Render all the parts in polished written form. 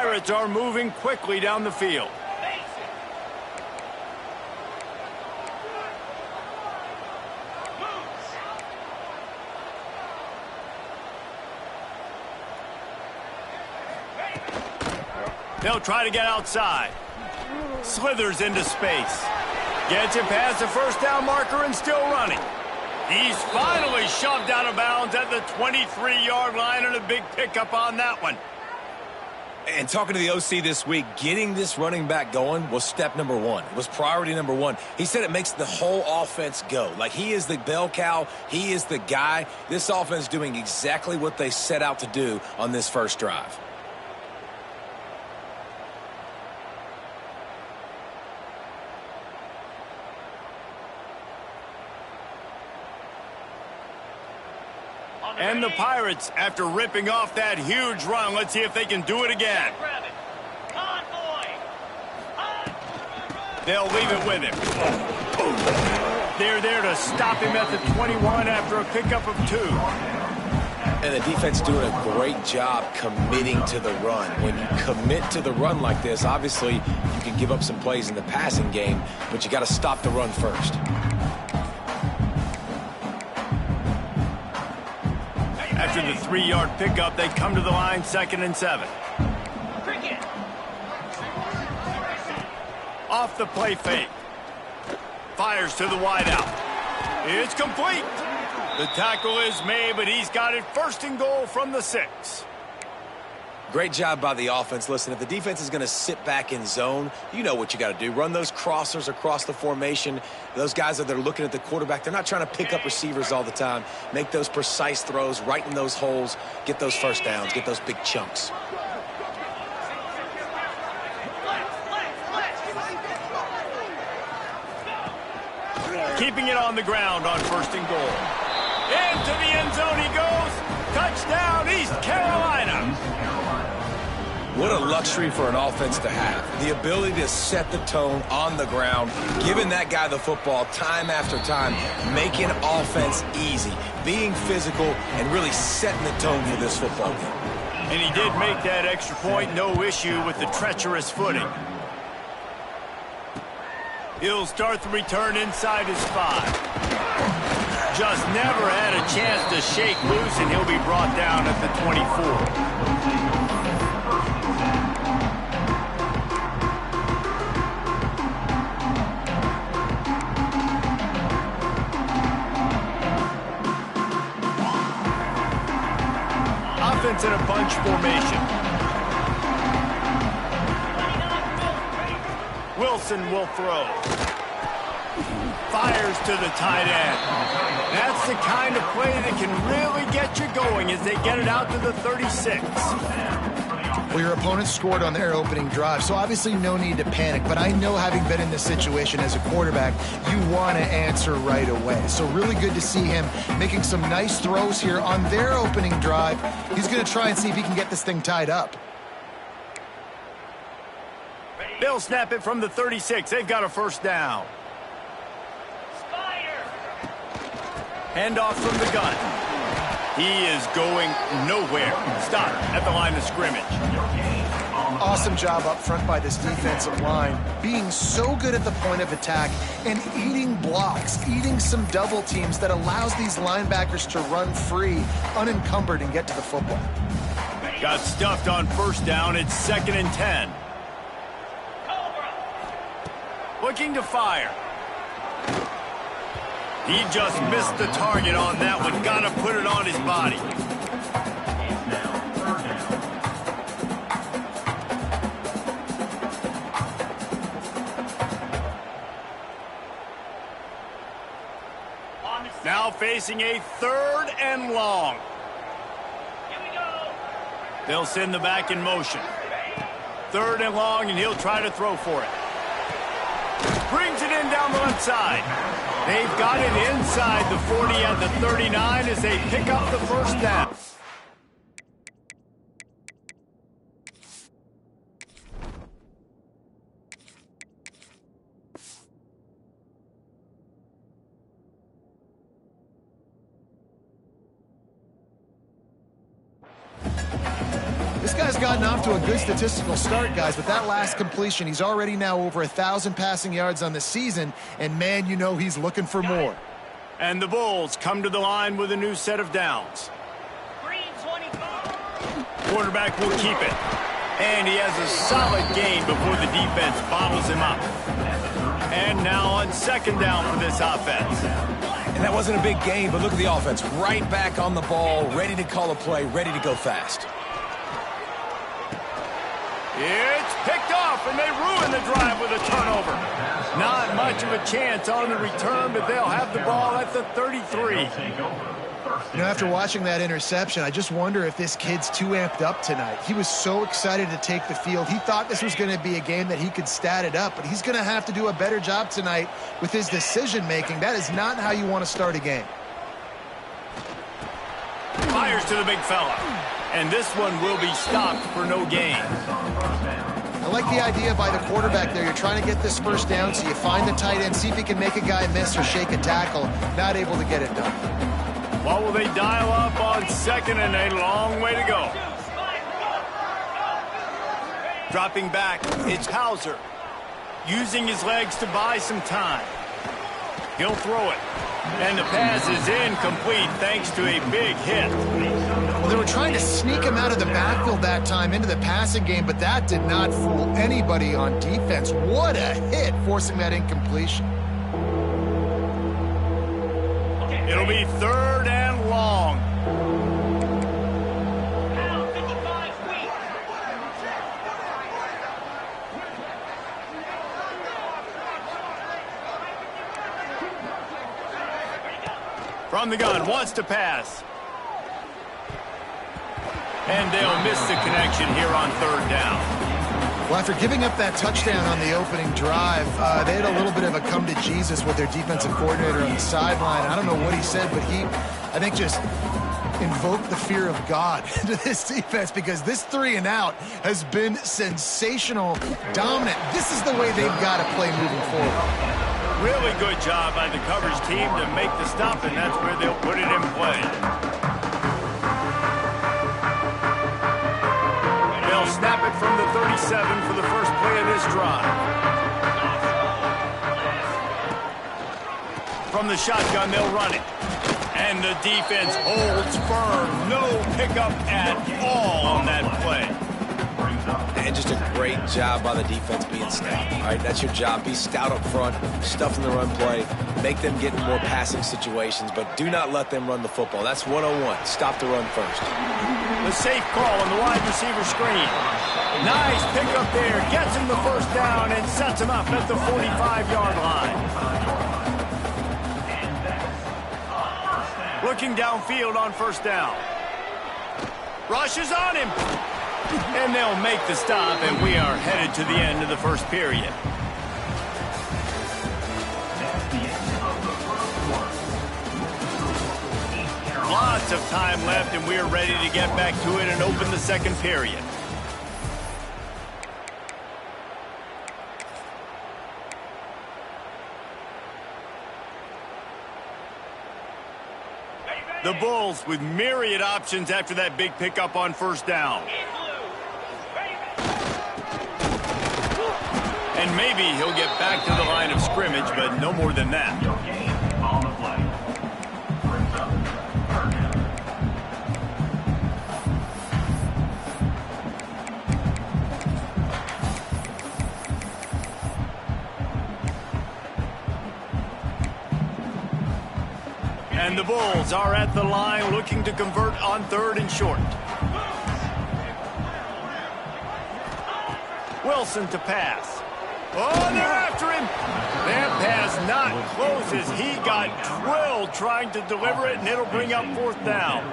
Pirates are moving quickly down the field. They'll try to get outside. Slithers into space. Gets it past the first down marker and still running. He's finally shoved out of bounds at the 23-yard line, and a big pickup on that one. And talking to the OC this week, getting this running back going was step number one. It was priority number one. He said it makes the whole offense go. Like, he is the bell cow. He is the guy. This offense doing exactly what they set out to do on this first drive. And the Pirates, after ripping off that huge run, let's see if they can do it again. They'll leave it with him. They're there to stop him at the 21 after a pickup of 2. And the defense doing a great job committing to the run. When you commit to the run like this, obviously you can give up some plays in the passing game, but you got to stop the run first. After the 3-yard pickup, they come to the line, 2nd and 7. Off the play fake. Fires to the wideout. It's complete. The tackle is made, but he's got it 1st and goal from the 6. Great job by the offense. Listen, if the defense is going to sit back in zone, you know what you got to do. Run those crossers across the formation. Those guys that are looking at the quarterback, they're not trying to pick up receivers all the time. Make those precise throws, right in those holes, get those first downs, get those big chunks. Keeping it on the ground on 1st and goal. Into the end zone he goes. Touchdown, East Carolina. What a luxury for an offense to have. The ability to set the tone on the ground, giving that guy the football time after time, making offense easy, being physical, and really setting the tone for this football game. And he did make that extra point, no issue with the treacherous footing. He'll start the return inside his 5. Just never had a chance to shake loose, and he'll be brought down at the 24. Offense in a bunch formation. Wilson will throw. Fires to the tight end. That's the kind of play that can really get you going as they get it out to the 36. Well, your opponent scored on their opening drive, so obviously no need to panic. But I know, having been in this situation as a quarterback, you want to answer right away. So really good to see him making some nice throws here on their opening drive. He's going to try and see if he can get this thing tied up. They'll snap it from the 36. They've got a 1st down. Hand off from the gun. He is going nowhere. Stop at the line of scrimmage. Awesome job up front by this defensive line, being so good at the point of attack and eating blocks, eating some double teams that allows these linebackers to run free, unencumbered, and get to the football. Got stuffed on 1st down. It's 2nd and 10. Looking to fire. He just missed the target on that one. Got to put it on his body. Now facing a 3rd and long. They'll send the back in motion. 3rd and long, and he'll try to throw for it. Brings it in down the left side. They've got it inside the 40 at the 39 as they pick up the 1st down. This guy's got gotten off to a good statistical start, guys, but that last completion, he's already now over 1,000 passing yards on the season, and man, you know he's looking for more. And the Bulls come to the line with a new set of downs. Quarterback will keep it. And he has a solid gain before the defense bottles him up. And now on second down for this offense. And that wasn't a big gain, but look at the offense. Right back on the ball, ready to call a play, ready to go fast. It's picked off, and they ruin the drive with a turnover. Not much of a chance on the return, but they'll have the ball at the 33. You know, after watching that interception, I just wonder if this kid's too amped up tonight. He was so excited to take the field. He thought this was going to be a game that he could stat it up, but he's going to have to do a better job tonight with his decision-making. That is not how you want to start a game. Fires to the big fella. And this one will be stopped for no gain. I like the idea by the quarterback there. You're trying to get this first down, so you find the tight end, see if he can make a guy miss or shake a tackle. Not able to get it done. What will they dial up on second and a long way to go? Dropping back, it's Hauser. Using his legs to buy some time. He'll throw it. And the pass is incomplete thanks to a big hit. Well, they were trying to sneak him out of the backfield that time into the passing game, but that did not fool anybody on defense. What a hit, forcing that incompletion. It'll be third and long. From the gun, wants to pass. And they'll miss the connection here on third down. Well, after giving up that touchdown on the opening drive, they had a little bit of a come to Jesus with their defensive coordinator on the sideline. I don't know what he said, but he, I think, just invoked the fear of God into this defense, because this 3 and out has been sensational, dominant. This is the way they've got to play moving forward. Really good job by the coverage team to make the stop, and that's where they'll put it in play. They'll snap it from the 37 for the first play of this drive. From the shotgun, they'll run it. And the defense holds firm. No pickup at all on that play. And just a great job by the defense being stout. All right, that's your job. Be stout up front, stuff in the run play, make them get in more passing situations, but do not let them run the football. That's 101. Stop the run first. The safe call on the wide receiver screen. Nice pickup there. Gets him the first down and sets him up at the 45-yard line. Looking downfield on first down. Rushes on him. And they'll make the stop, and we are headed to the end of the first period. Lots of time left, and we're ready to get back to it and open the second period. The Bulls with myriad options after that big pickup on first down. And maybe he'll get back to the line of scrimmage, but no more than that. And the Bulls are at the line looking to convert on third and short. Wilson to pass. Oh, they're after him. That pass not close as he got drilled trying to deliver it, and it'll bring up fourth down.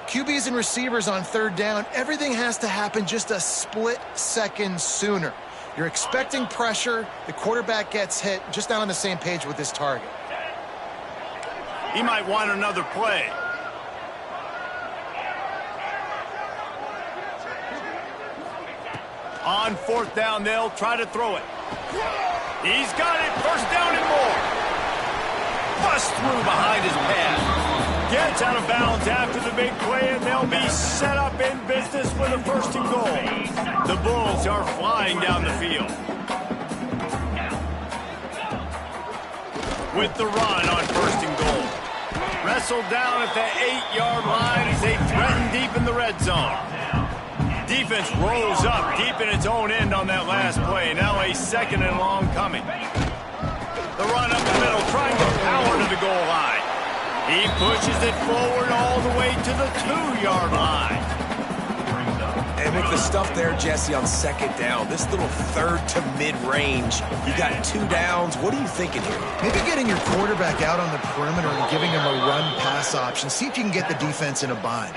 QBs and receivers on third down, everything has to happen just a split second sooner. You're expecting pressure, the quarterback gets hit, just not on the same page with his target. He might want another play. On fourth down, they'll try to throw it. He's got it. First down and more. Bust through behind his pass. Gets out of bounds after the big play, and they'll be set up in business with a first and goal. The Bulls are flying down the field. With the run on first and goal. Wrestled down at the 8-yard line as they threaten deep in the red zone. Defense rolls up deep in its own end on that last play. Now a second and long coming. The run up the middle, trying to power to the goal line. He pushes it forward all the way to the 2-yard line. And with the stuff there, Jesse, on second down, this little third to mid-range, you got 2 downs. What are you thinking here? Maybe getting your quarterback out on the perimeter and giving him a run-pass option. See if you can get the defense in a bind.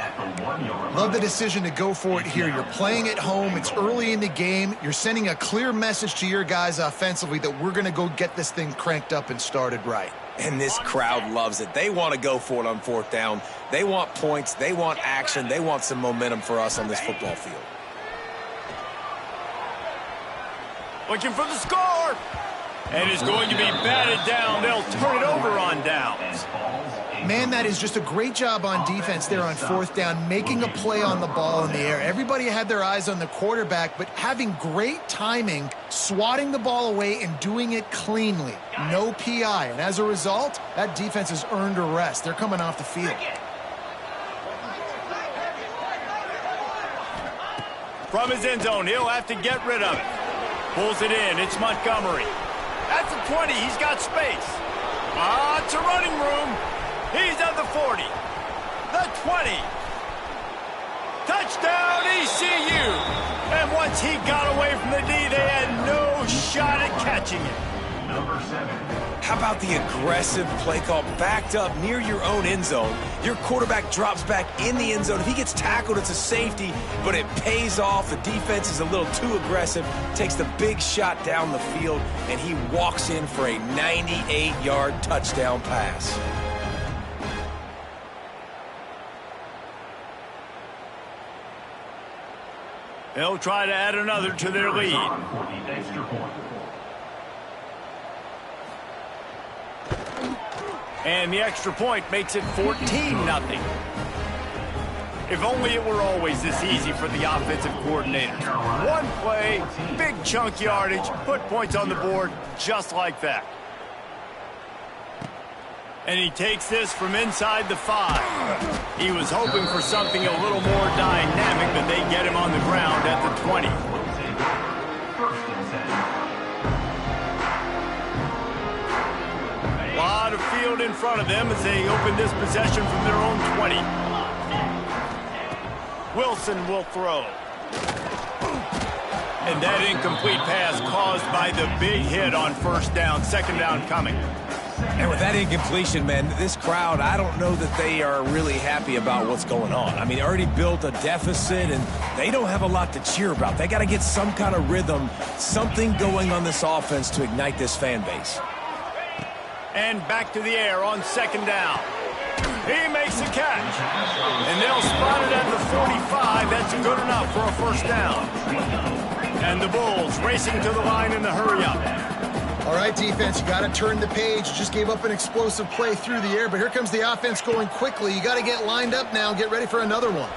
Love the decision to go for it here. You're playing at home. It's early in the game. You're sending a clear message to your guys offensively that we're going to go get this thing cranked up and started right. And this crowd loves it. They want to go for it on fourth down. They want points. They want action. They want some momentum for us on this football field. Looking for the score. And is going to be batted down. They'll turn it over on downs. Man, that is just a great job on defense there on fourth down, making a play on the ball in the air. Everybody had their eyes on the quarterback, but having great timing, swatting the ball away and doing it cleanly. No PI. And as a result, that defense has earned a rest. They're coming off the field. From his end zone, he'll have to get rid of it. Pulls it in. It's Montgomery. At the 20, he's got space. It's a running room. He's at the 40. The 20. Touchdown, ECU. And once he got away from the D, they had no shot at catching it. Number 7. How about the aggressive play call backed up near your own end zone? Your quarterback drops back in the end zone. If he gets tackled, it's a safety, but it pays off. The defense is a little too aggressive, takes the big shot down the field, and he walks in for a 98-yard touchdown pass. They'll try to add another to their lead. And the extra point makes it 14-0. If only it were always this easy for the offensive coordinators. One play, big chunk yardage, put points on the board just like that. And he takes this from inside the 5. He was hoping for something a little more dynamic, but they get him on the ground at the 20. A lot of field in front of them as they open this possession from their own 20. Wilson will throw. And that incomplete pass caused by the big hit on first down, second down coming. And with that incompletion, man, this crowd, I don't know that they are really happy about what's going on. I mean, they already built a deficit, and they don't have a lot to cheer about. They got to get some kind of rhythm, something going on this offense to ignite this fan base. And back to the air on second down. He makes the catch. And they'll spot it at the 45. That's good enough for a first down. And the Bulls racing to the line in the hurry-up. All right, defense, you got to turn the page. Just gave up an explosive play through the air, but here comes the offense going quickly. You got to get lined up now and get ready for another one.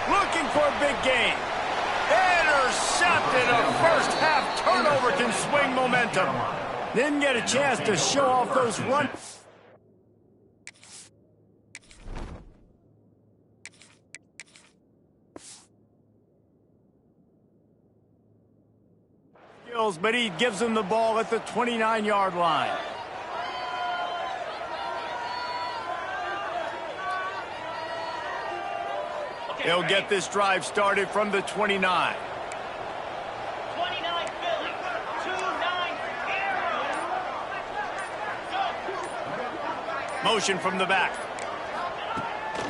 Looking for a big gain. Intercepted. A first-half turnover can swing momentum. Didn't get a chance to show off those runs. But he gives him the ball at the 29-yard line. He'll get this drive started from the 29. 29 Philly, 2-9-0. Motion from the back.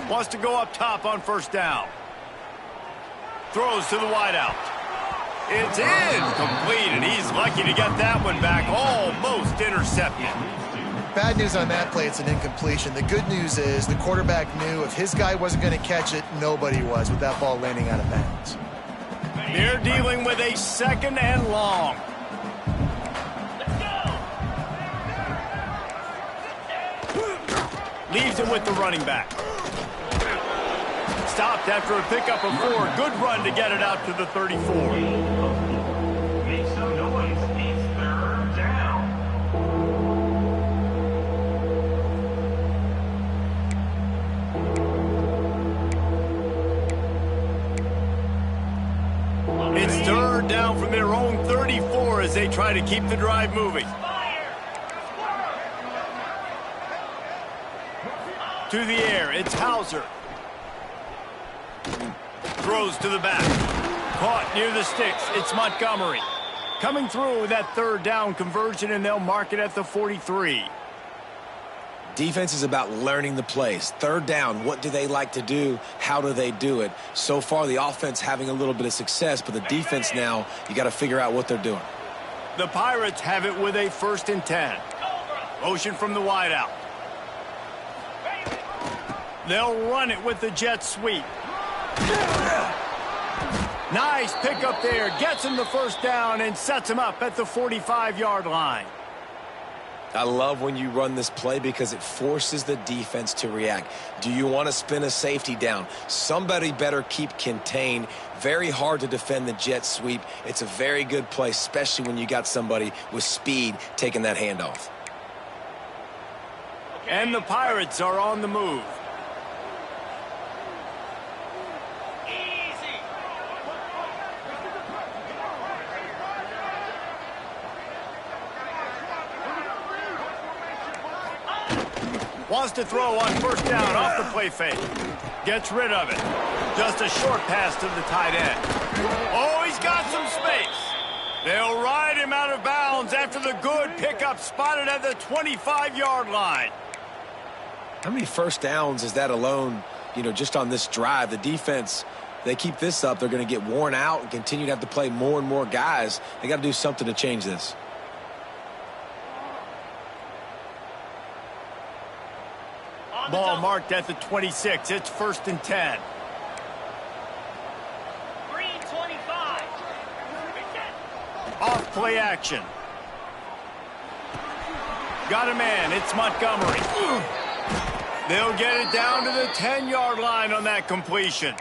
Wants to go up top on first down. Throws to the wideout. It's incomplete, and he's lucky to get that one back. Almost intercepted. Bad news on that play, it's an incompletion. The good news is the quarterback knew if his guy wasn't going to catch it, nobody was with that ball landing out of bounds. They're dealing with a second and long. Leaves it with the running back. Stopped after a pickup of 4. Good run to get it out to the 34. Make some noise. It's third down. It's third down from their own 34 as they try to keep the drive moving. To the air, it's Hauser. Throws to the back. Caught near the sticks. It's Montgomery. Coming through with that third down conversion, and they'll mark it at the 43. Defense is about learning the plays. Third down, what do they like to do? How do they do it? So far, the offense having a little bit of success, but the defense now, you got to figure out what they're doing. The Pirates have it with a 1st and 10. Motion from the wideout. They'll run it with the jet sweep. Nice pickup there. Gets him the first down and sets him up at the 45-yard line. I love when you run this play because it forces the defense to react. Do you want to spin a safety down? Somebody better keep contained. Very hard to defend the jet sweep. It's a very good play, especially when you got somebody with speed taking that handoff. And the Pirates are on the move. Wants to throw on first down off the play fake. Gets rid of it. Just a short pass to the tight end. Oh, he's got some space. They'll ride him out of bounds after the good pickup spotted at the 25-yard line. How many first downs is that alone, just on this drive? The defense, they keep this up, they're going to get worn out and continue to have to play more and more guys. They got to do something to change this. Ball marked at the 26. It's 1st and 10. Green 25. Off play action. Got a man. It's Montgomery. They'll get it down to the 10-yard line on that completion.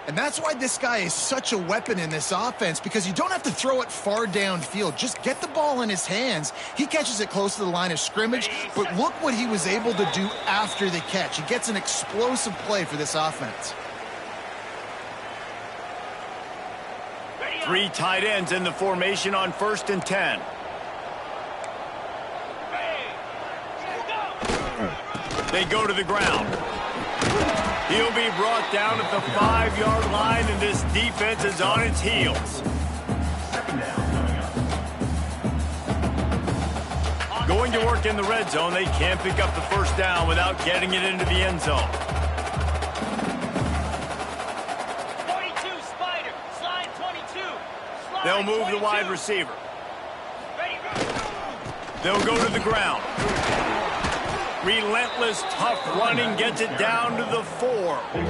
And that's why this guy is such a weapon in this offense, because you don't have to throw it far downfield. Just get the ball in his hands. He catches it close to the line of scrimmage, but look what he was able to do after the catch. He gets an explosive play for this offense. 3 tight ends in the formation on 1st and 10. They go to the ground. He'll be brought down at the 5-yard line, and this defense is on its heels. Going to work in the red zone. They can't pick up the first down without getting it into the end zone. 42 Spider. Slide 22. Slide They'll move 22. the wide receiver. Ready. They'll go to the ground. Relentless, tough running gets it down to the 4. Make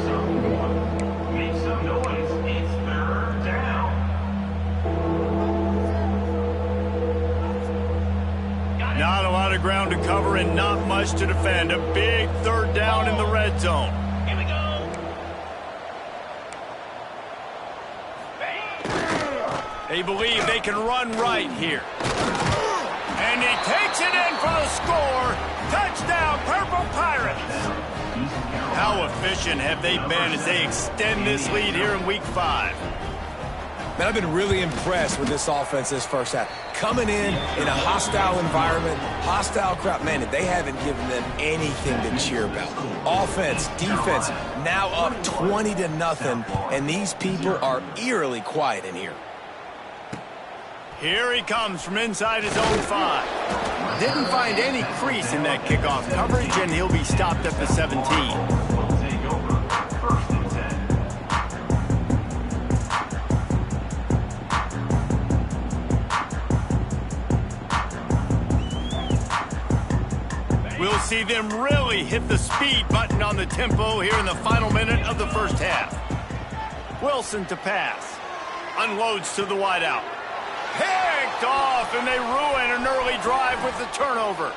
some noise. It's third down. Not a lot of ground to cover and not much to defend. A big third down in the red zone. Here we go. They believe they can run right here. And he takes it in for the score. Touchdown, Purple Pirates. How efficient have they been as they extend this lead here in Week 5? Man, I've been really impressed with this offense this first half. Coming in a hostile environment, hostile crowd. Man, they haven't given them anything to cheer about. Offense, defense, now up 20-0, and these people are eerily quiet in here. Here he comes from inside his own 5. Didn't find any crease in that kickoff coverage, and he'll be stopped at the 17. We'll see them really hit the speed button on the tempo here in the final minute of the first half. Wilson to pass. Unloads to the wideout. Picked off, and they ruin an early drive with the turnover.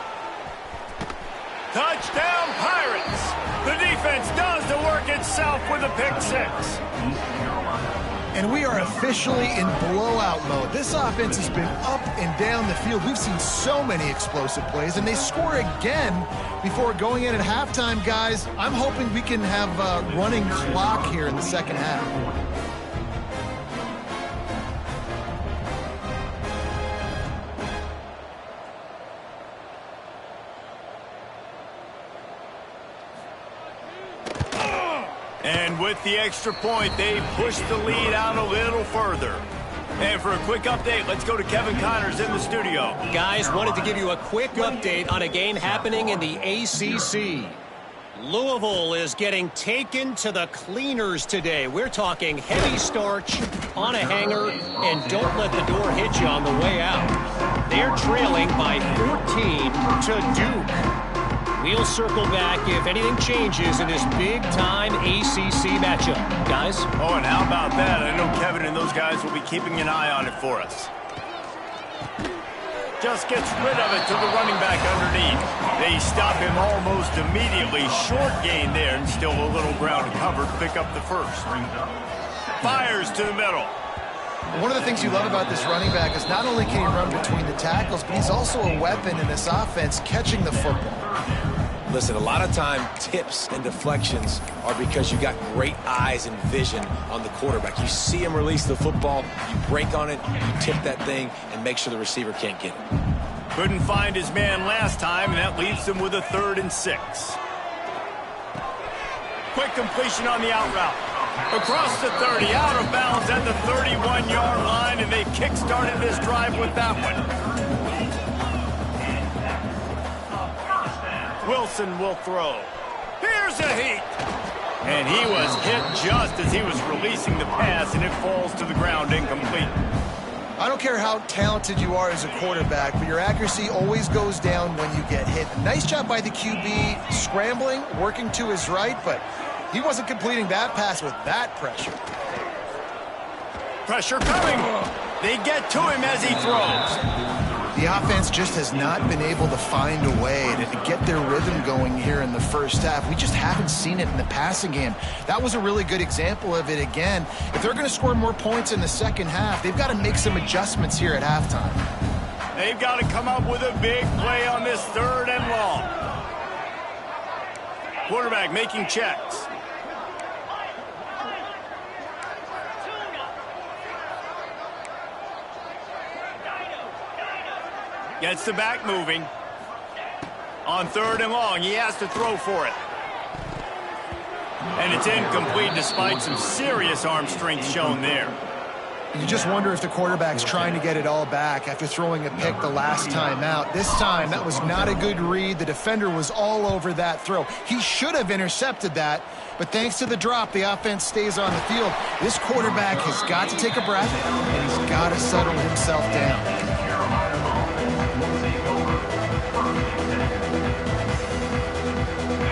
Touchdown, Pirates! The defense does the work itself with a pick six. And we are officially in blowout mode. This offense has been up and down the field. We've seen so many explosive plays, and they score again before going in at halftime, guys. I'm hoping we can have a running clock here in the second half. And with the extra point, they push the lead out a little further. And for a quick update, let's go to Kevin Connors in the studio. Guys, wanted to give you a quick update on a game happening in the ACC. Louisville is getting taken to the cleaners today. We're talking heavy starch on a hanger, and don't let the door hit you on the way out. They're trailing by 14 to Duke. We'll circle back if anything changes in this big-time ACC matchup. Guys? Oh, and how about that? I know Kevin and those guys will be keeping an eye on it for us. Just gets rid of it to the running back underneath. They stop him almost immediately. Short gain there, and still a little ground covered to pick up the first. Fires to the middle. One of the things you love about this running back is not only can he run between the tackles, but he's also a weapon in this offense catching the football. Listen, a lot of time, tips and deflections are because you got great eyes and vision on the quarterback. You see him release the football, you break on it, you tip that thing, and make sure the receiver can't get it. Couldn't find his man last time, and that leaves him with a 3rd and 6. Quick completion on the out route. Across the 30, out of bounds at the 31-yard line, and they kick-started this drive with that one. Wilson will throw. Here's a heat. And he was hit just as he was releasing the pass, and it falls to the ground incomplete. I don't care how talented you are as a quarterback, but your accuracy always goes down when you get hit. Nice job by the QB scrambling, working to his right, but he wasn't completing that pass with that pressure. Pressure coming. They get to him as he throws. The offense just has not been able to find a way to get their rhythm going here in the first half. We just haven't seen it in the passing game. That was a really good example of it again. If they're going to score more points in the second half, they've got to make some adjustments here at halftime. They've got to come up with a big play on this 3rd and long. Quarterback making checks. Gets the back moving. On 3rd and long, he has to throw for it. And it's incomplete despite some serious arm strength shown there. You just wonder if the quarterback's trying to get it all back after throwing a pick the last time out. This time, that was not a good read. The defender was all over that throw. He should have intercepted that, but thanks to the drop, the offense stays on the field. This quarterback has got to take a breath, and he's got to settle himself down.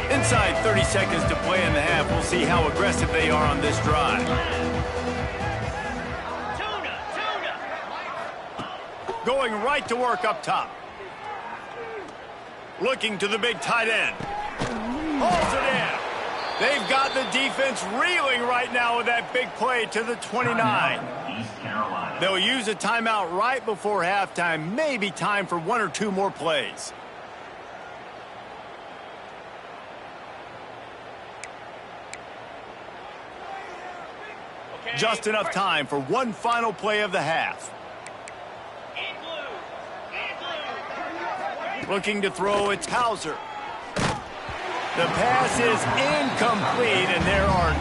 Inside 30 seconds to play in the half. We'll see how aggressive they are on this drive. Going right to work up top. Looking to the big tight end. Hauls it in. They've got the defense reeling right now with that big play to the 29. They'll use a timeout right before halftime. Maybe time for 1 or 2 more plays. Just enough time for one final play of the half. Looking to throw, it's Hauser. The pass is incomplete, and there are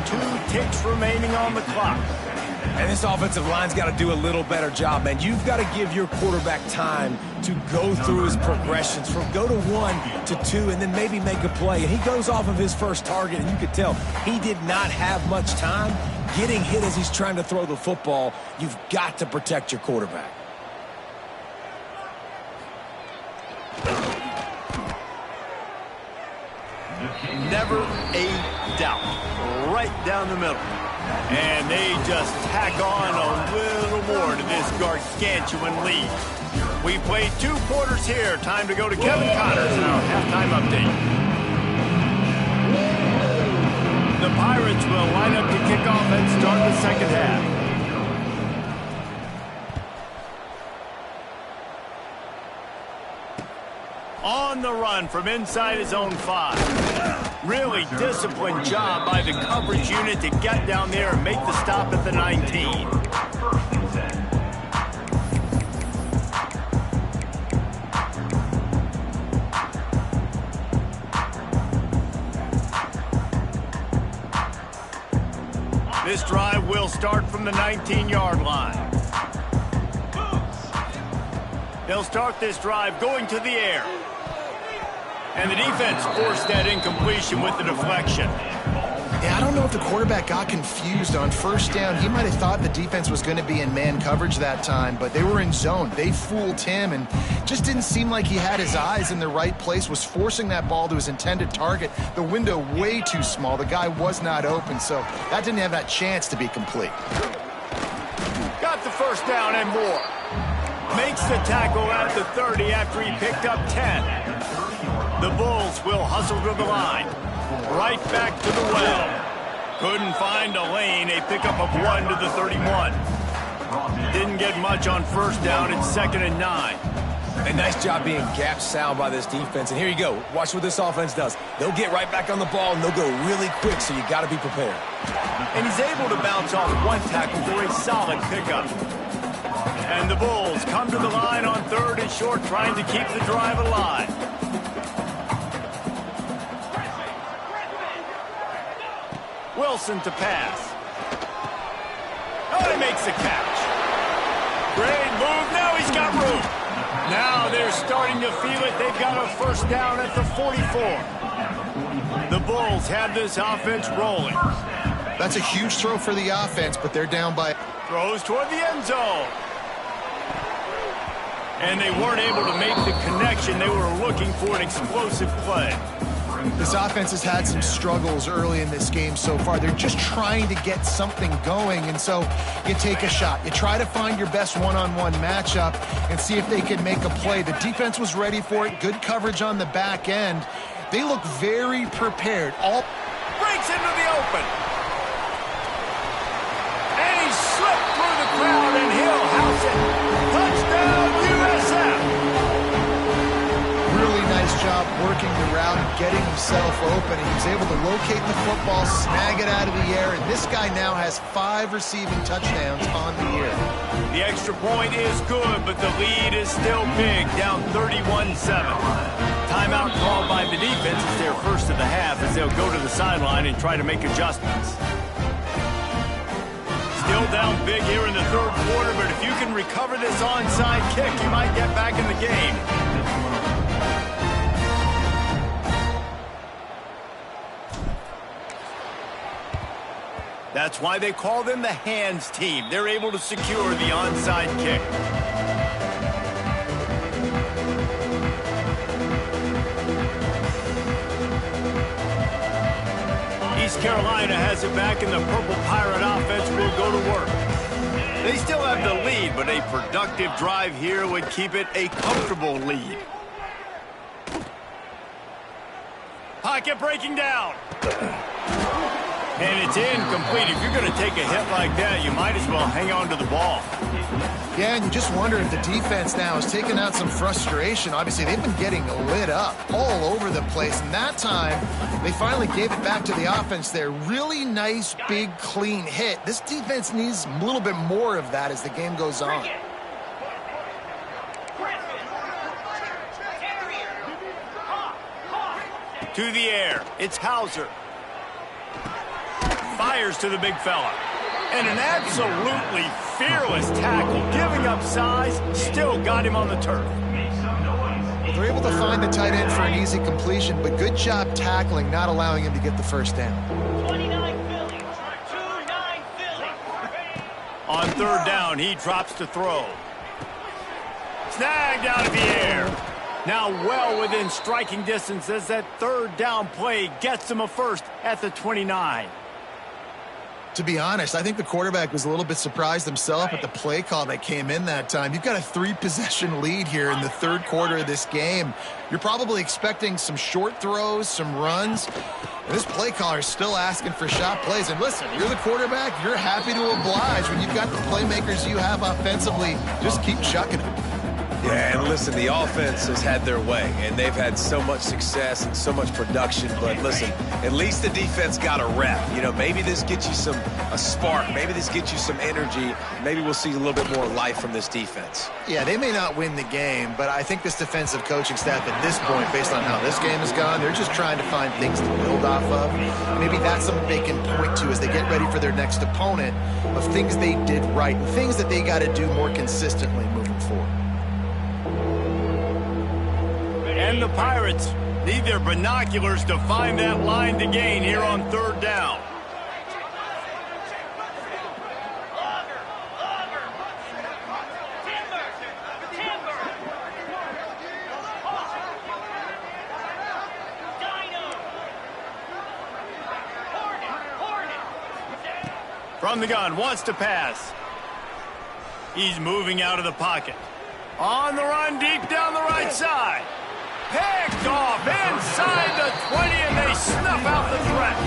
2 ticks remaining on the clock. And this offensive line's got to do a little better job, man. You've got to give your quarterback time to go through his progressions from go to 1 to 2 and then maybe make a play. And he goes off of his first target, and you could tell he did not have much time getting hit as he's trying to throw the football. You've got to protect your quarterback. Never a doubt. Right down the middle. And they just tack on a little more to this gargantuan lead. We played 2 quarters here. Time to go to Kevin Connors in our halftime update. The Pirates will line up to kick off and start the second half. On the run from inside his own 5. Really disciplined job by the coverage unit to get down there and make the stop at the 19. This drive will start from the 19-yard line. They'll start this drive going to the air. And the defense forced that incompletion with the deflection. Yeah, I don't know if the quarterback got confused on first down. He might have thought the defense was going to be in man coverage that time, but they were in zone. They fooled him and just didn't seem like he had his eyes in the right place, was forcing that ball to his intended target. The window way too small. The guy was not open, so that didn't have that chance to be complete. Got the first down and more. Makes the tackle at the 30 after he picked up 10. The Bulls will hustle to the line. Right back to the well. Couldn't find a lane. A pickup of 1 to the 31. Didn't get much on first down. It's 2nd and 9. A nice job being gap sound by this defense. And here you go. Watch what this offense does. They'll get right back on the ball, and they'll go really quick, so you got to be prepared. And he's able to bounce off one tackle for a solid pickup. And the Bulls come to the line on 3rd and short, trying to keep the drive alive. Wilson to pass. Oh, he makes the catch. Great move. Now he's got room. Now they're starting to feel it. They've got a first down at the 44. The Bulls have this offense rolling. That's a huge throw for the offense, but they're down by... Throws toward the end zone. And they weren't able to make the connection. They were looking for an explosive play. This offense has had some struggles early in this game so far. They're just trying to get something going, and so you take a shot. You try to find your best one-on-one matchup and see if they can make a play. The defense was ready for it. Good coverage on the back end. They look very prepared. All breaks into the open. And he slipped through the crowd, and he'll house it. Touchdown, USF. Really nice job working the route and getting himself open. He was able to locate the football, snag it out of the air, and this guy now has 5 receiving touchdowns on the year. The extra point is good, but the lead is still big, down 31-7. Timeout called by the defense is their first of the half as they'll go to the sideline and try to make adjustments. Still down big here in the 3rd quarter, but if you can recover this onside kick, you might get back in the game. That's why they call them the hands team. They're able to secure the onside kick. East Carolina has it back, and the Purple Pirate offense will go to work. They still have the lead, but a productive drive here would keep it a comfortable lead. Pocket breaking down. And it's incomplete. If you're going to take a hit like that, you might as well hang on to the ball. Yeah, and you just wonder if the defense now is taking out some frustration. Obviously, they've been getting lit up all over the place. And that time, they finally gave it back to the offense there. Really nice, big, clean hit. This defense needs a little bit more of that as the game goes on. To the air. It's Hauser. Fires to the big fella. And an absolutely fearless tackle. Giving up size, still got him on the turf. Well, they're able to find the tight end for an easy completion, but good job tackling, not allowing him to get the first down. 29 Philly. 2-9 Philly. On 3rd down, he drops to throw. Snagged out of the air. Now well within striking distance as that 3rd down play gets him a first at the 29. To be honest, I think the quarterback was a little bit surprised himself at the play call that came in that time. You've got a 3-possession lead here in the 3rd quarter of this game. You're probably expecting some short throws, some runs. This play caller is still asking for shot plays. And listen, you're the quarterback. You're happy to oblige when you've got the playmakers you have offensively. Just keep chucking it. Yeah, and listen, the offense has had their way, and they've had so much success and so much production. But listen, at least the defense got a rep. You know, maybe this gets you a spark. Maybe this gets you some energy. Maybe we'll see a little bit more life from this defense. Yeah, they may not win the game, but I think this defensive coaching staff at this point, based on how this game has gone, they're just trying to find things to build off of. Maybe that's something they can point to as they get ready for their next opponent, of things they did right and things that they got to do more consistently moving forward. And the Pirates need their binoculars to find that line to gain here on third down. From the gun, wants to pass. He's moving out of the pocket. On the run, deep down the right side. Picked off inside the 20, and they snuff out the threat.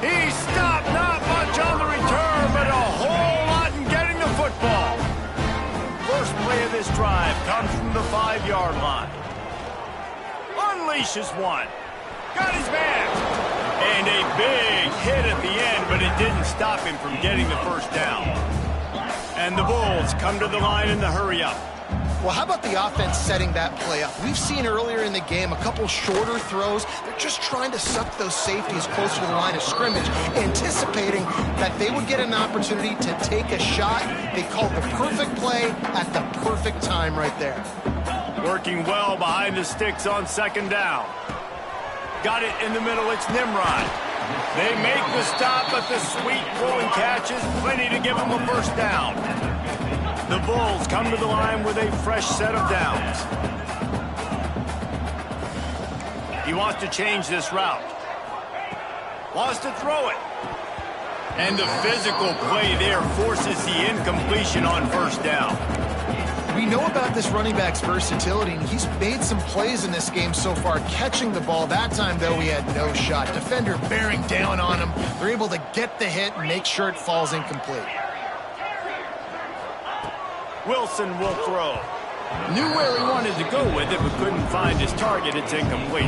He stopped not much on the return, but a whole lot in getting the football. First play of this drive comes from the 5-yard line. Unleashes one. Got his man. And a big hit at the end, but it didn't stop him from getting the first down. And the Bulls come to the line in the hurry-up. Well, how about the offense setting that play up? We've seen earlier in the game a couple shorter throws. They're just trying to suck those safeties closer to the line of scrimmage, anticipating that they would get an opportunity to take a shot. They called the perfect play at the perfect time right there. Working well behind the sticks on second down. Got it in the middle, it's Nimrod. They make the stop, but the sweet throw and catch is plenty to give them a first down. The Bulls come to the line with a fresh set of downs. He wants to change this route. Wants to throw it. And the physical play there forces the incompletion on first down. We know about this running back's versatility, and he's made some plays in this game so far catching the ball. That time, though, he had no shot. Defender bearing down on him. They're able to get the hit and make sure it falls incomplete. Wilson will throw. Knew where he wanted to go with it, but couldn't find his target. It's incomplete.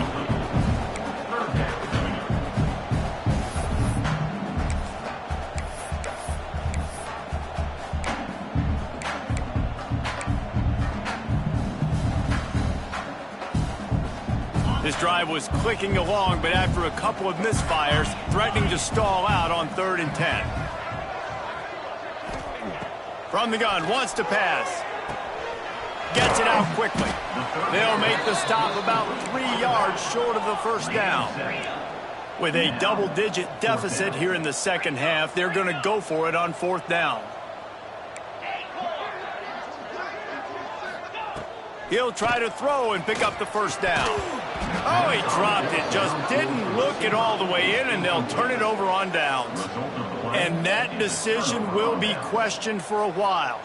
This drive was clicking along, but after a couple of misfires, threatening to stall out on 3rd and 10. From the gun, wants to pass. Gets it out quickly. They'll make the stop about 3 yards short of the first down. With a double-digit deficit here in the second half, they're going to go for it on 4th down. He'll try to throw and pick up the first down. Oh, he dropped it. Just didn't look it all the way in, and they'll turn it over on downs. And that decision will be questioned for a while.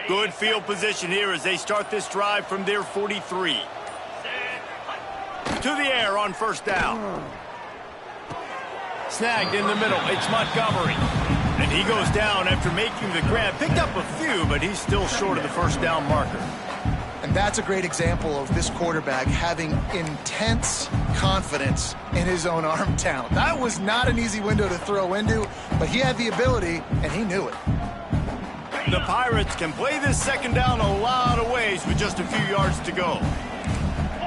Good field position here as they start this drive from their 43. To the air on first down. Snagged in the middle. It's Montgomery. And he goes down after making the grab. Picked up a few, but he's still short of the first down marker. And that's a great example of this quarterback having intense confidence in his own arm talent. That was not an easy window to throw into, but he had the ability, and he knew it. The Pirates can play this second down a lot of ways with just a few yards to go.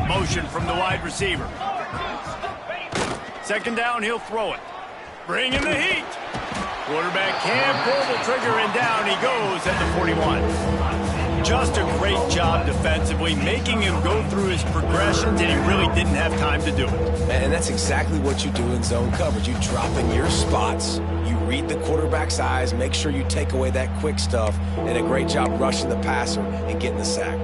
Motion from the wide receiver. Second down, he'll throw it. Bringing the heat. Quarterback can't pull the trigger, and down he goes at the 41. Just a great job defensively, making him go through his progressions, and he really didn't have time to do it. And that's exactly what you do in zone coverage. You drop in your spots, you read the quarterback's eyes, make sure you take away that quick stuff, and a great job rushing the passer and getting the sack.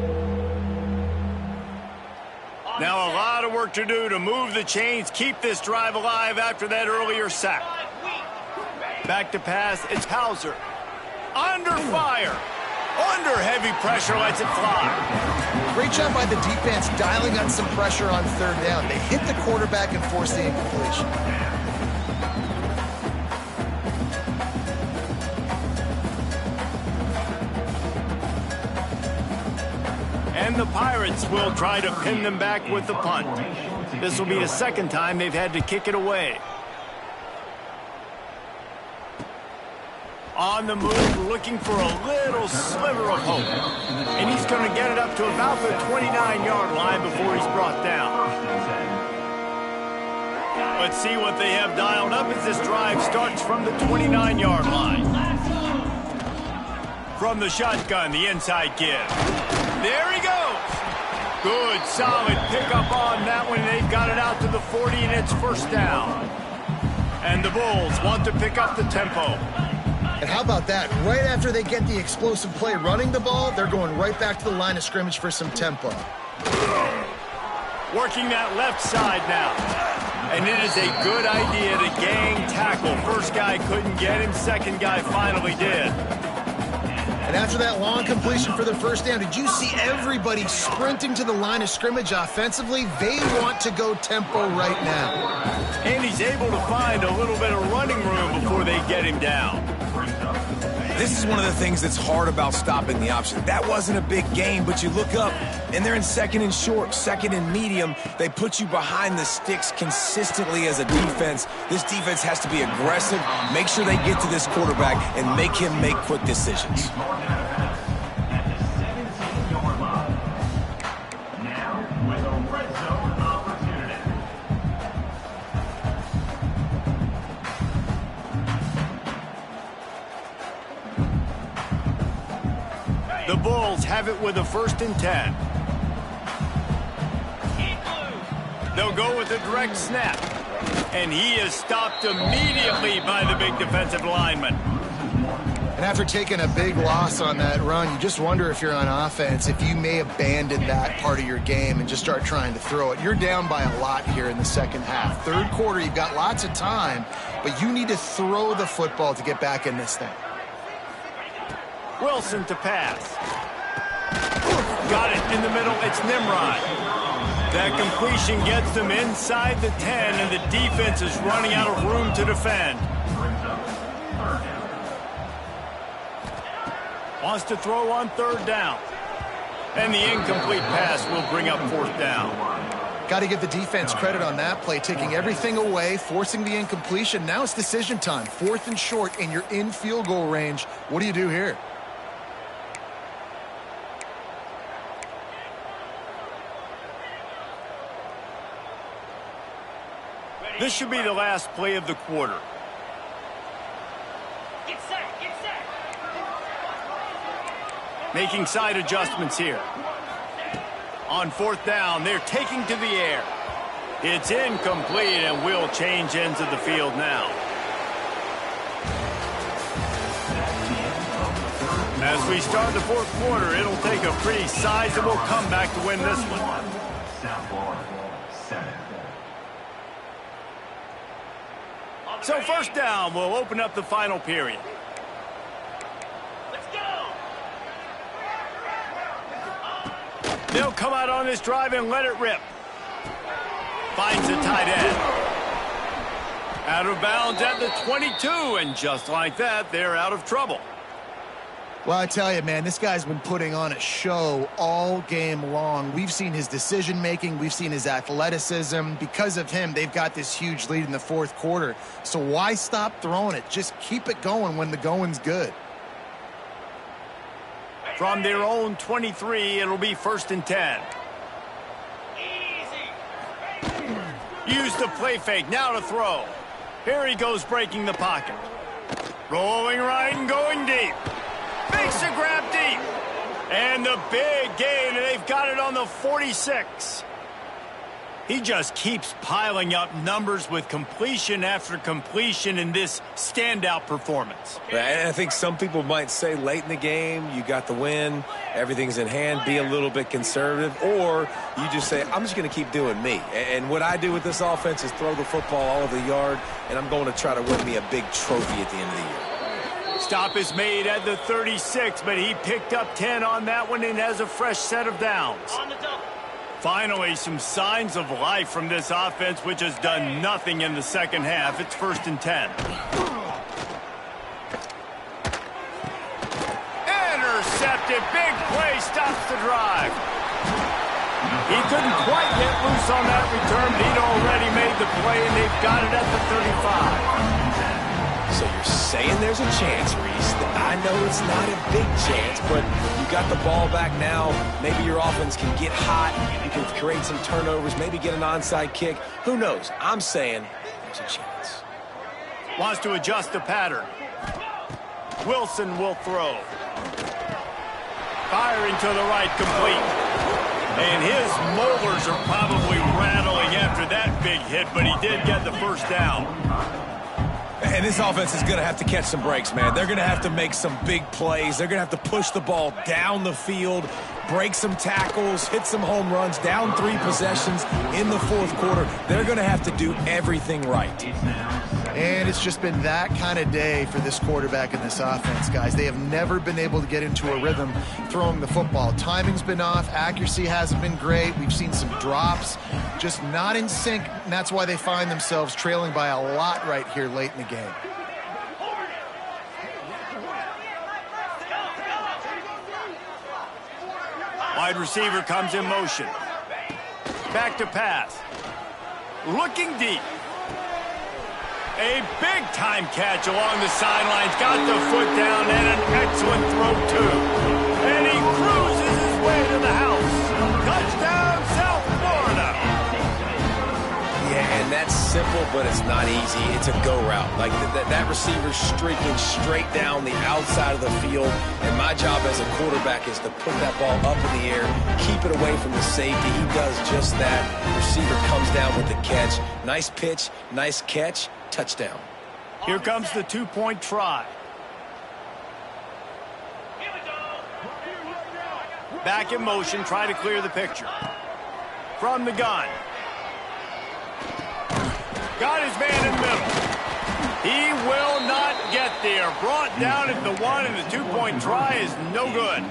Now a lot of work to do to move the chains, keep this drive alive after that earlier sack. Back to pass, it's Hauser. Under fire. Under heavy pressure, lets it fly. Great job by the defense dialing on some pressure on third down. They hit the quarterback and forced the incompletion. And the Pirates will try to pin them back with the punt. This will be the second time they've had to kick it away. On the move, looking for a little sliver of hope. And he's going to get it up to about the 29-yard line before he's brought down. Let's see what they have dialed up as this drive starts from the 29-yard line. From the shotgun, the inside give. There he goes. Good, solid pickup on that one. They've got it out to the 40, and it's first down. And the Bulls want to pick up the tempo. And how about that? Right after they get the explosive play running the ball, they're going right back to the line of scrimmage for some tempo. Working that left side now. And it is a good idea to gang tackle. First guy couldn't get him, second guy finally did. And after that long completion for the first down, did you see everybody sprinting to the line of scrimmage offensively? They want to go tempo right now. And he's able to find a little bit of running room before they get him down. This is one of the things that's hard about stopping the option. That wasn't a big gain, but you look up, and they're in second and short, second and medium. They put you behind the sticks consistently as a defense. This defense has to be aggressive, make sure they get to this quarterback, and make him make quick decisions. The Bulls have it with a 1st and 10. They'll go with a direct snap. And he is stopped immediately by the big defensive lineman. And after taking a big loss on that run, you just wonder if you're on offense, if you may abandon that part of your game and just start trying to throw it. You're down by a lot here in the second half. Third quarter, you've got lots of time, but you need to throw the football to get back in this thing. Wilson to pass. Got it in the middle. It's Nimrod. That completion gets them inside the 10, and the defense is running out of room to defend. Wants to throw on 3rd down. And the incomplete pass will bring up 4th down. Got to give the defense credit on that play, taking everything away, forcing the incompletion. Now it's decision time. 4th and short, and you're in field goal range. What do you do here? This should be the last play of the quarter. Get set, get set. Making side adjustments here. On 4th down, they're taking to the air. It's incomplete, and will change ends of the field now. As we start the 4th quarter, it'll take a pretty sizable comeback to win this one. So 1st down will open up the final period. Let's go. They'll come out on this drive and let it rip. Finds the tight end. Out of bounds at the 22, and just like that, they're out of trouble. Well, I tell you, man, this guy's been putting on a show all game long. We've seen his decision-making. We've seen his athleticism. Because of him, they've got this huge lead in the 4th quarter. So why stop throwing it? Just keep it going when the going's good. From their own 23, it'll be 1st and 10. Use the play fake, now to throw. Here he goes, breaking the pocket. Rolling right and going deep. Makes a grab deep. And the big gain, and they've got it on the 46. He just keeps piling up numbers with completion after completion in this standout performance. And I think some people might say late in the game, you got the win, everything's in hand, be a little bit conservative, or you just say, I'm just going to keep doing me. And what I do with this offense is throw the football all over the yard, and I'm going to try to win me a big trophy at the end of the year. Stop is made at the 36, but he picked up 10 on that one and has a fresh set of downs. On the double. Finally, some signs of life from this offense, which has done nothing in the second half. It's 1st and 10. Intercepted. Big play stops the drive. He couldn't quite get loose on that return, but he'd already made the play, and they've got it at the 35. So you're saying there's a chance, Reese. I know it's not a big chance, but you got the ball back now. Maybe your offense can get hot. You can create some turnovers, maybe get an onside kick. Who knows? I'm saying there's a chance. Wants to adjust the pattern. Wilson will throw. Firing to the right, complete. And his molars are probably rattling after that big hit, but he did get the first down. And this offense is going to have to catch some breaks, man. They're going to have to make some big plays. They're going to have to push the ball down the field, break some tackles, hit some home runs, down 3 possessions in the 4th quarter. They're going to have to do everything right. And it's just been that kind of day for this quarterback and this offense, guys. They have never been able to get into a rhythm throwing the football. Timing's been off. Accuracy hasn't been great. We've seen some drops, just not in sync. And that's why they find themselves trailing by a lot right here late in the game. Wide receiver comes in motion. Back to pass. Looking deep. A big-time catch along the sidelines. Got the foot down and an excellent throw, too. And he cruises his way to the house. Touchdown, South Florida. Yeah, and that's simple, but it's not easy. It's a go route. Like that receiver's streaking straight down the outside of the field, and my job as a quarterback is to put that ball up in the air, keep it away from the safety. He does just that. Receiver comes down with the catch. Nice pitch, nice catch. Touchdown. Here comes the 2-point try. Back in motion, try to clear the picture. From the gun. Got his man in the middle. He will not get there. Brought down at the 1, and the 2-point try is no good.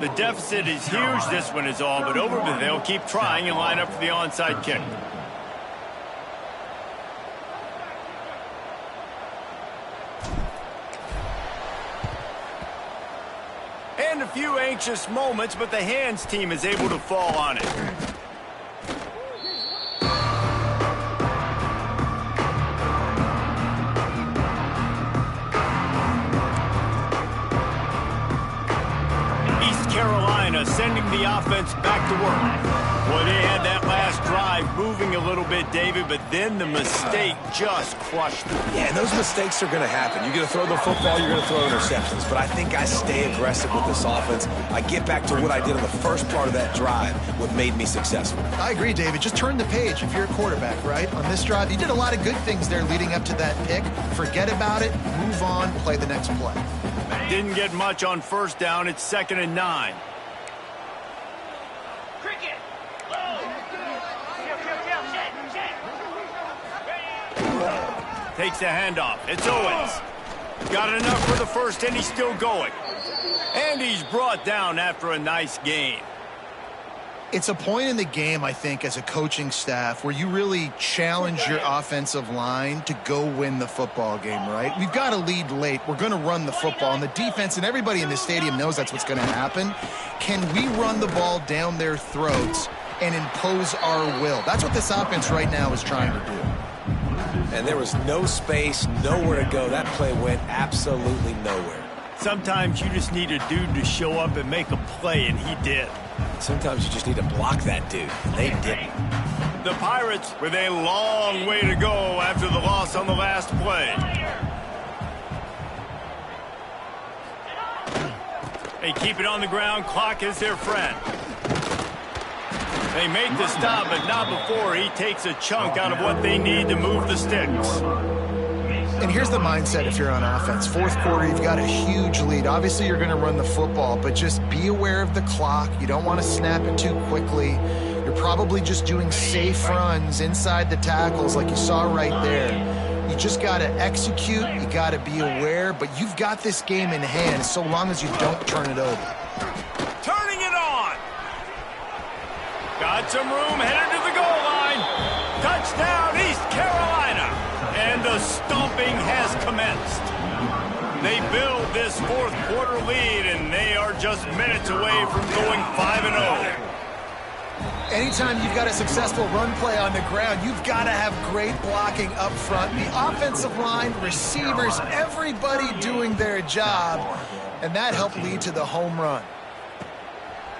The deficit is huge. This one is all but over, but they'll keep trying and line up for the onside kick. And a few anxious moments, but the hands team is able to fall on it. East Carolina sending the offense back to work. Well, they had that last drive moving a little bit, David, but then the mistake just crushed them. Yeah, and those mistakes are going to happen. You're going to throw the football, you're going to throw interceptions. But I think I stay aggressive with this offense. I get back to what I did in the first part of that drive, what made me successful. I agree, David. Just turn the page if you're a quarterback, right? On this drive, you did a lot of good things there leading up to that pick. Forget about it, move on, play the next play. Didn't get much on first down. It's 2nd and 9. Cricket. Takes the handoff. It's Owens. Got enough for the first, and he's still going. And he's brought down after a nice gain. It's a point in the game, I think, as a coaching staff where you really challenge your offensive line to go win the football game, right? We've got to lead late. We're going to run the football. And the defense and everybody in the stadium knows that's what's going to happen. Can we run the ball down their throats and impose our will? That's what this offense right now is trying to do. And there was no space, nowhere to go. That play went absolutely nowhere. Sometimes you just need a dude to show up and make a play, and he did. Sometimes you just need to block that dude, and they didn't. The Pirates with a long way to go after the loss on the last play. They keep it on the ground. Clock is their friend. They make the stop, but not before he takes a chunk out of what they need to move the sticks. And here's the mindset if you're on offense. Fourth quarter, you've got a huge lead. Obviously, you're going to run the football, but just be aware of the clock. You don't want to snap it too quickly. You're probably just doing safe runs inside the tackles like you saw right there. You just got to execute. You got to be aware, but you've got this game in hand so long as you don't turn it over. Turning it on. Got some room, headed to the goal line. Touchdown, East Carolina. And the stomping has commenced. They build this fourth quarter lead, and they are just minutes away from going 5-0. Anytime you've got a successful run play on the ground, you've got to have great blocking up front. The offensive line, receivers, everybody doing their job, and that helped lead to the home run.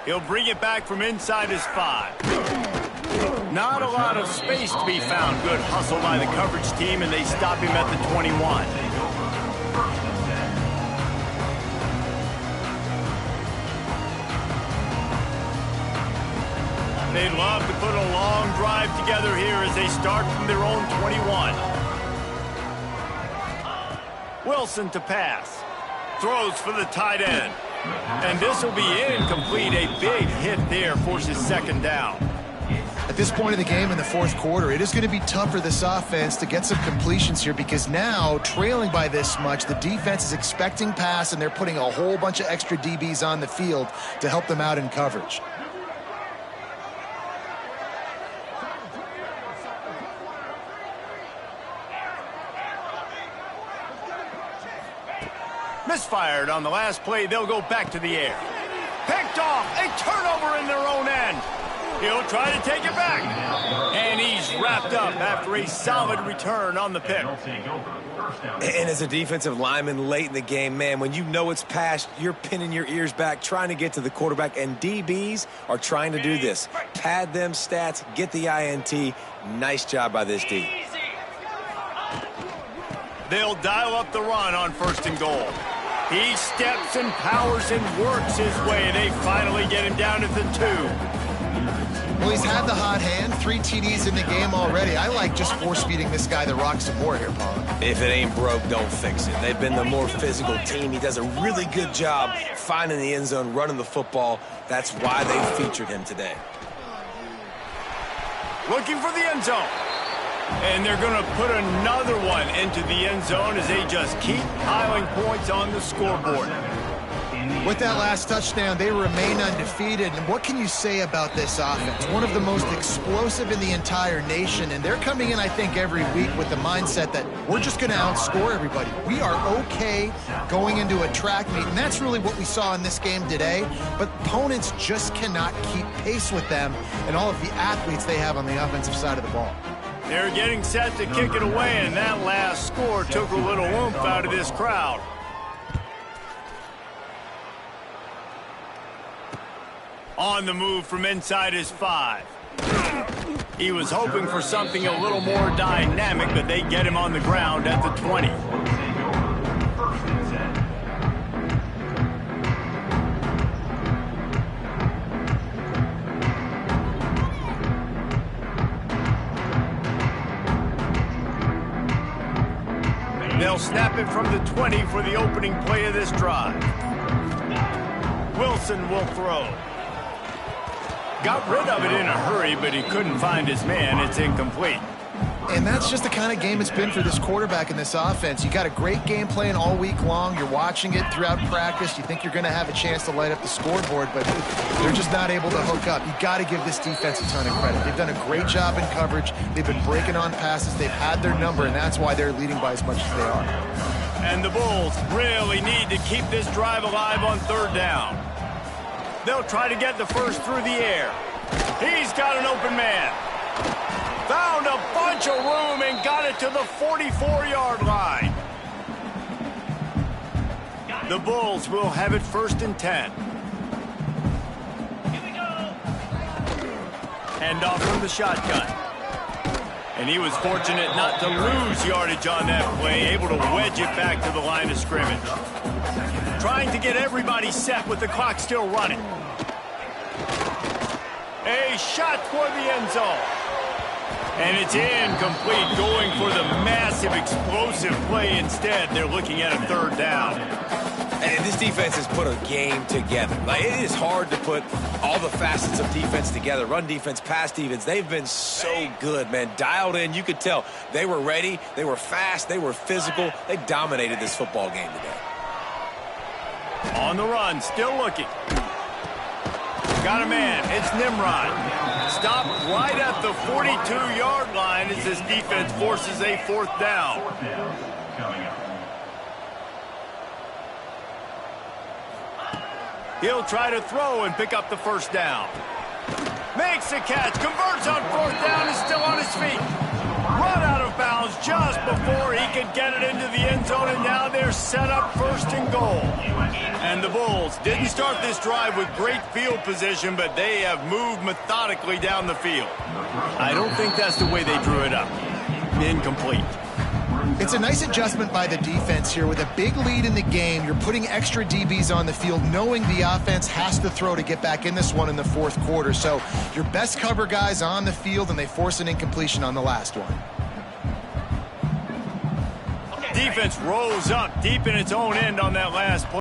He'll bring it back from inside his 5. Not a lot of space to be found. Good hustle by the coverage team, and they stop him at the 21. They'd love to put a long drive together here as they start from their own 21. Wilson to pass. Throws for the tight end. And this will be incomplete. A big hit there forces second down. At this point of the game in the fourth quarter, it is going to be tough for this offense to get some completions here because now, trailing by this much, the defense is expecting pass, and they're putting a whole bunch of extra DBs on the field to help them out in coverage. Misfired on the last play. They'll go back to the air. Picked off. A turnover in their own end. He'll try to take it back. And he's wrapped up after a solid return on the pick. And as a defensive lineman late in the game, man, when you know it's past, you're pinning your ears back, trying to get to the quarterback, and DBs are trying to do this. Pad them stats, get the INT. Nice job by this D. They'll dial up the run on 1st and goal. He steps and powers and works his way. They finally get him down at the 2. Well, he's had the hot hand, 3 TDs in the game already. I like just force-feeding this guy the rock some more here, Paul. If it ain't broke, don't fix it. They've been the more physical team. He does a really good job finding the end zone, running the football. That's why they featured him today. Looking for the end zone. And they're going to put another one into the end zone as they just keep piling points on the scoreboard. With that last touchdown, they remain undefeated. And what can you say about this offense? One of the most explosive in the entire nation. And they're coming in, I think, every week with the mindset that we're just going to outscore everybody. We are okay going into a track meet. And that's really what we saw in this game today. But opponents just cannot keep pace with them and all of the athletes they have on the offensive side of the ball. They're getting set to kick it away, and that last score took a little oomph out of this crowd. On the move from inside his 5. He was hoping for something a little more dynamic, but they get him on the ground at the 20. They'll snap it from the 20 for the opening play of this drive. Wilson will throw. Got rid of it in a hurry, but he couldn't find his man. It's incomplete. And that's just the kind of game it's been for this quarterback in this offense. You got a great game plan all week long. You're watching it throughout practice. You think you're going to have a chance to light up the scoreboard, but they're just not able to hook up. You got to give this defense a ton of credit. They've done a great job in coverage. They've been breaking on passes. They've had their number, and that's why they're leading by as much as they are. And the Bulls really need to keep this drive alive on 3rd down. They'll try to get the first through the air. He's got an open man. Found a bunch of room and got it to the 44-yard line. The Bulls will have it 1st and 10. Here we go. Hand off from the shotgun. And he was fortunate not to lose yardage on that play, able to wedge it back to the line of scrimmage. Trying to get everybody set with the clock still running. A shot toward the end zone. And it's incomplete, going for the massive explosive play instead. They're looking at a third down. And this defense has put a game together. Like, it is hard to put all the facets of defense together. Run defense, pass defense. They've been so good, man. Dialed in. You could tell they were ready. They were fast. They were physical. They dominated this football game today. On the run, still looking. Got a man. It's Nimrod. Stopped right at the 42-yard line as this defense forces a fourth down. He'll try to throw and pick up the first down. Makes the catch, converts on fourth down, is still on his feet. Run out of bounds just before he could get it into the end zone, and now they're set up first and goal. And the Bulls didn't start this drive with great field position, but they have moved methodically down the field. I don't think that's the way they drew it up. Incomplete. It's a nice adjustment by the defense here. With a big lead in the game, you're putting extra DBs on the field, knowing the offense has to throw to get back in this one in the fourth quarter. So your best cover guys on the field, and they force an incompletion on the last one. Defense rose up deep in its own end on that last play.